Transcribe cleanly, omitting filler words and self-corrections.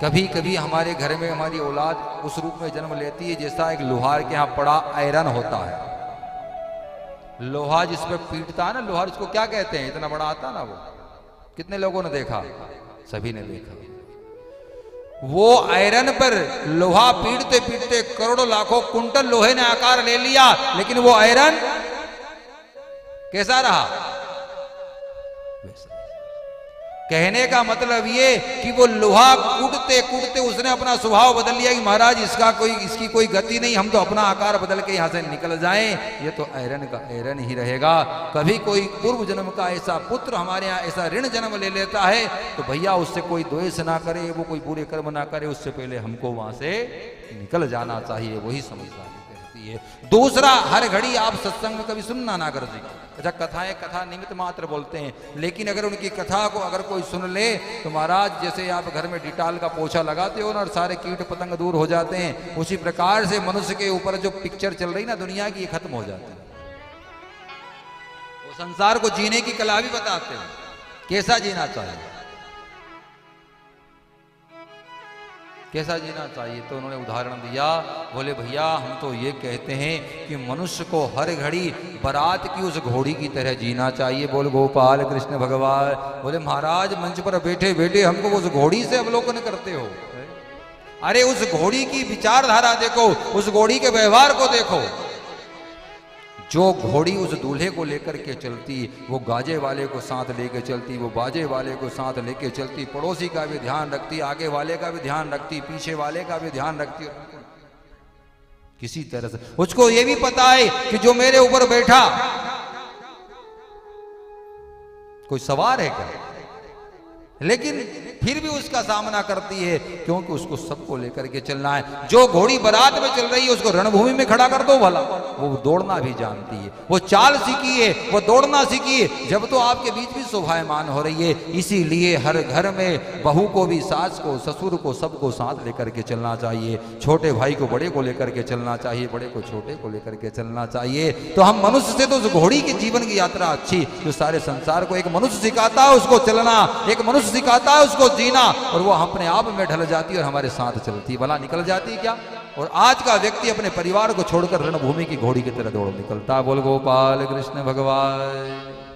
कभी कभी हमारे घर में हमारी औलाद उस रूप में जन्म लेती है जैसा एक लोहार के यहाँ पड़ा आयरन होता है। लोहा जिस पे पीटता है ना, लोहार उसको क्या कहते हैं, इतना बड़ा आता ना वो, कितने लोगों ने देखा? सभी ने देखा। वो आयरन पर लोहा पीटते पीटते करोड़ों लाखों कुंटल लोहे ने आकार ले लिया, लेकिन वो आयरन कैसा रहा? कहने का मतलब ये कि वो लोहा कूटते कूटते उसने अपना स्वभाव बदल लिया कि महाराज इसकी कोई गति नहीं, हम तो अपना आकार बदल के यहां से निकल जाएं, ये तो आयरन का आयरन ही रहेगा। कभी कोई पूर्व जन्म का ऐसा पुत्र हमारे यहाँ ऐसा ऋण जन्म ले लेता है तो भैया उससे कोई द्वेष ना करे, वो कोई बुरे कर्म ना करे, उससे पहले हमको वहां से निकल जाना चाहिए, वही समझदारी कहती है। दूसरा, हर घड़ी आप सत्संग में कभी सुनना ना कर जी। अच्छा, कथाएं कथा निमित्त मात्र बोलते हैं, लेकिन अगर उनकी कथा को अगर कोई सुन ले तो महाराज जैसे आप घर में डिटाल का पोछा लगाते हो ना और सारे कीट पतंग दूर हो जाते हैं, उसी प्रकार से मनुष्य के ऊपर जो पिक्चर चल रही ना दुनिया की, ये खत्म हो जाती है। वो संसार को जीने की कला भी बताते हैं, कैसा जीना चाहिए, कैसा जीना चाहिए। तो उन्होंने उदाहरण दिया, बोले भैया हम तो ये कहते हैं कि मनुष्य को हर घड़ी बारात की उस घोड़ी की तरह जीना चाहिए। बोल गोपाल कृष्ण भगवान। बोले महाराज मंच पर बैठे बैठे हमको उस घोड़ी से अवलोकन करते हो? अरे उस घोड़ी की विचारधारा देखो, उस घोड़ी के व्यवहार को देखो। जो घोड़ी उस दूल्हे को लेकर के चलती, वो गाजे वाले को साथ लेके चलती, वो बाजे वाले को साथ लेके चलती, पड़ोसी का भी ध्यान रखती, आगे वाले का भी ध्यान रखती, पीछे वाले का भी ध्यान रखती। किसी तरह से उसको ये भी पता है कि जो मेरे ऊपर बैठा कोई सवार है क्या, लेकिन फिर भी उसका सामना करती है, क्योंकि उसको सबको लेकर के चलना है। जो घोड़ी बारात में चल रही है उसको रणभूमि में खड़ा कर दो भला, वो दौड़ना भी जानती है, वो चाल सीखी है, वो दौड़ना सीखी है, जब तो आपके बीच भी शोभायमान हो रही है। इसीलिए हर घर में बहू को भी, सास को, ससुर को, सबको साथ लेकर के चलना चाहिए। छोटे भाई को बड़े को लेकर के चलना चाहिए, बड़े को छोटे को लेकर के चलना चाहिए। तो हम मनुष्य से तो उस घोड़ी के जीवन की यात्रा अच्छी, जो सारे संसार को एक मनुष्य सिखाता है उसको चलना, एक मनुष्य सिखाता है उसको जीना, और वो अपने आप में ढल जाती है और हमारे साथ चलती है, भला निकल जाती है क्या? और आज का व्यक्ति अपने परिवार को छोड़कर रणभूमि की घोड़ी की तरह दौड़ निकलता। बोल गोपाल कृष्ण भगवान।